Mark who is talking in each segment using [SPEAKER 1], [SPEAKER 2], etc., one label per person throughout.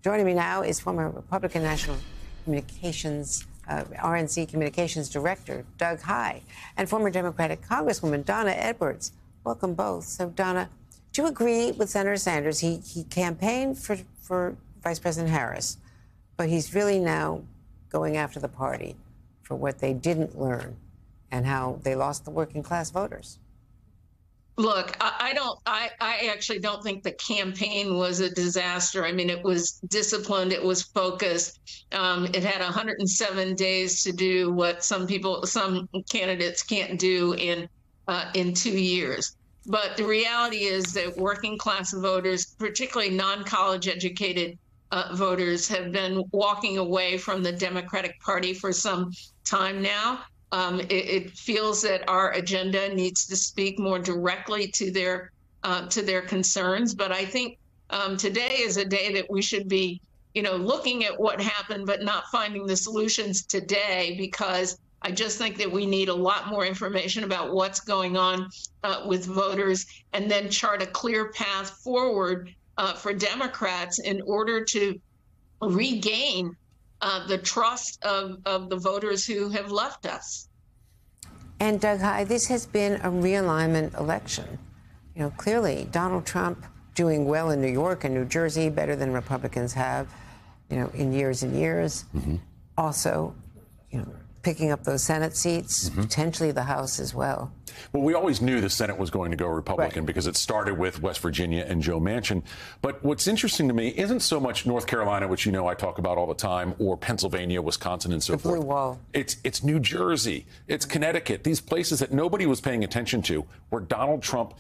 [SPEAKER 1] Joining me now is former Republican National Communications, RNC Communications Director Doug Heye, and former Democratic Congresswoman Donna Edwards. Welcome both. So, Donna, do you agree with Senator Sanders? He campaigned for Vice President Harris, but he's really now going after the party for what they didn't learn and how they lost the working class voters.
[SPEAKER 2] Look, I actually don't think the campaign was a disaster. I mean, it was disciplined. It was focused. It had 107 days to do what some candidates can't do in 2 years. But the reality is that working class voters, particularly non-college educated voters, have been walking away from the Democratic Party for some time now. It feels that our agenda needs to speak more directly to their concerns. But I think today is a day that we should be, looking at what happened, but not finding the solutions today, because I just think that we need a lot more information about what's going on with voters, and then chart a clear path forward for Democrats in order to regain the trust of the voters who have left us.
[SPEAKER 1] And Doug Heye, this has been a realignment election. Clearly Donald Trump doing well in New York and New Jersey, better than Republicans have, in years and years. Mm-hmm. Also, picking up those Senate seats, mm-hmm. potentially the House as well.
[SPEAKER 3] Well, we always knew the Senate was going to go Republican, right, because it started with West Virginia and Joe Manchin. But what's interesting to me isn't so much North Carolina, which I talk about all the time, or Pennsylvania, Wisconsin, and so forth.
[SPEAKER 1] The blue wall.
[SPEAKER 3] It's New Jersey. It's Connecticut. These places that nobody was paying attention to, where Donald Trump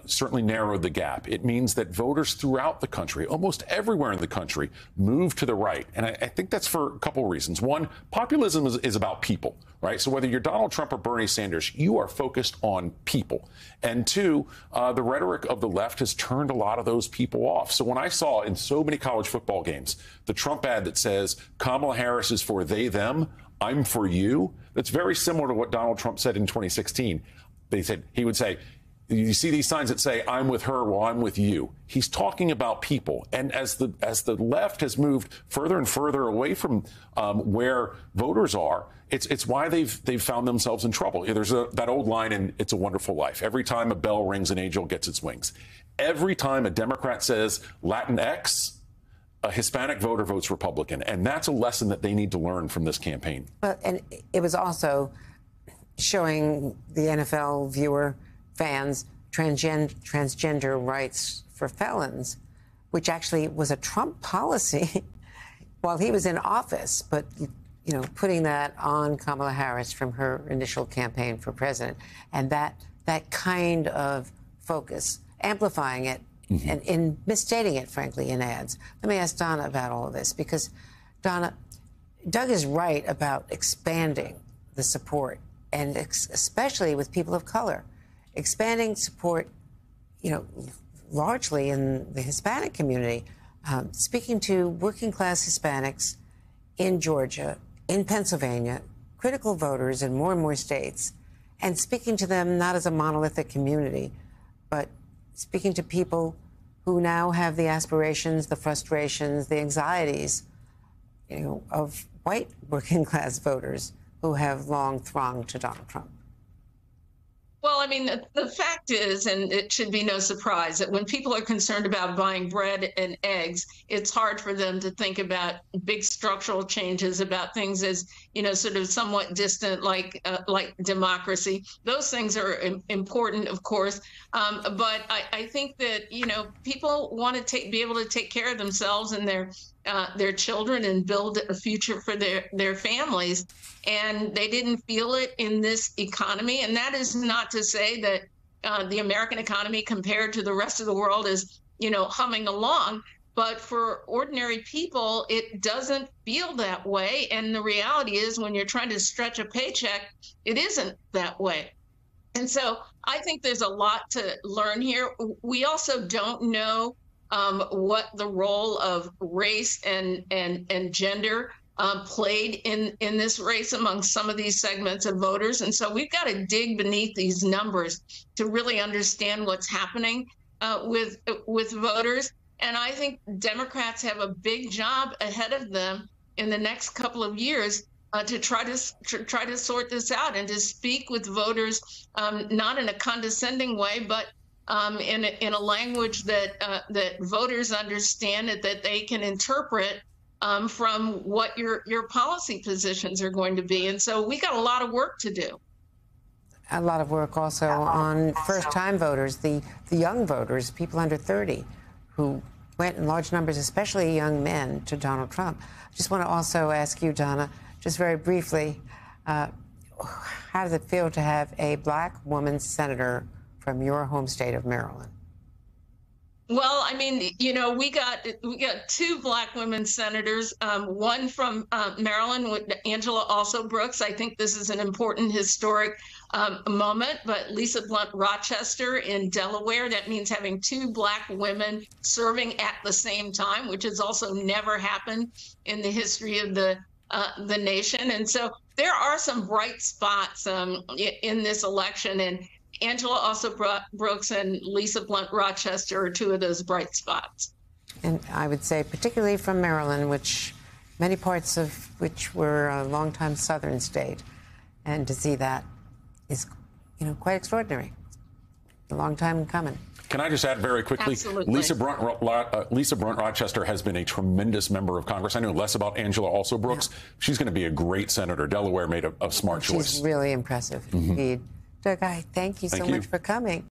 [SPEAKER 3] certainly narrowed the gap. It means that voters throughout the country, almost everywhere in the country, move to the right. And I think that's for a couple of reasons. One, populism is about people, right? So whether you're Donald Trump or Bernie Sanders, you are focused on people. And two, the rhetoric of the left has turned a lot of those people off. So when I saw in so many college football games the Trump ad that says Kamala Harris is for they, them, I'm for you, that's very similar to what Donald Trump said in 2016. He would say, you see these signs that say I'm with her, well, I'm with you. He's talking about people. And as the left has moved further and further away from where voters are, it's why they've found themselves in trouble. There's that old line in It's a Wonderful Life. Every time a bell rings, an angel gets its wings. Every time a Democrat says Latinx, a Hispanic voter votes Republican. And that's a lesson that they need to learn from this campaign.
[SPEAKER 1] But and it was also showing the NFL viewer fans transgender rights for felons, which actually was a Trump policy while he was in office. But putting that on Kamala Harris from her initial campaign for president, and that kind of focus, amplifying it, mm-hmm. and in misstating it, frankly, in ads. Let me ask Donna about all of this, because, Donna, Doug is right about expanding the support, and especially with people of color, expanding support, largely in the Hispanic community, speaking to working class Hispanics in Georgia, in Pennsylvania, critical voters in more and more states, and speaking to them not as a monolithic community, but speaking to people who now have the aspirations, the frustrations, the anxieties, of white working class voters who have long thronged to Donald Trump.
[SPEAKER 2] Well, I mean, the fact is, and it should be no surprise, that when people are concerned about buying bread and eggs, it's hard for them to think about big structural changes, about things as, sort of somewhat distant, like democracy. Those things are important, of course. But I think that, people want to be able to take care of themselves and their children and build a future for their families. And they didn't feel it in this economy. And that is not to say that the American economy compared to the rest of the world is, humming along. But for ordinary people, it doesn't feel that way. And the reality is, when you're trying to stretch a paycheck, it isn't that way. And so I think there's a lot to learn here. We also don't know what the role of race and gender played in this race among some of these segments of voters. And so we've got to dig beneath these numbers to really understand what's happening with voters. And I think Democrats have a big job ahead of them in the next couple of years to try to sort this out and to speak with voters, not in a condescending way, but in a language that voters understand, that they can interpret from what your policy positions are going to be. And so we got a lot of work to do.
[SPEAKER 1] A lot of work also on first-time voters, the young voters, people under 30, who went in large numbers, especially young men, to Donald Trump. I just want to also ask you, Donna, just very briefly, how does it feel to have a black woman senator from your home state of Maryland?
[SPEAKER 2] Well, I mean, you know, we got two black women senators, one from Maryland with Angela Alsobrooks. I think this is an important historic moment. But Lisa Blunt Rochester in Delaware, that means having two black women serving at the same time, which has also never happened in the history of the nation. And so there are some bright spots in this election, and Angela Alsobrooks and Lisa Blunt Rochester are two of those bright spots.
[SPEAKER 1] And I would say particularly from Maryland, which many parts of which were a longtime Southern state. And to see that is, you know, quite extraordinary. A long time coming.
[SPEAKER 3] Can I just add very quickly?
[SPEAKER 2] Absolutely.
[SPEAKER 3] Lisa Blunt Rochester has been a tremendous member of Congress. I know less about Angela Alsobrooks. Yeah. She's going to be a great senator. Delaware made a smart choice.
[SPEAKER 1] She's really impressive indeed. Doug, thank you so much for coming.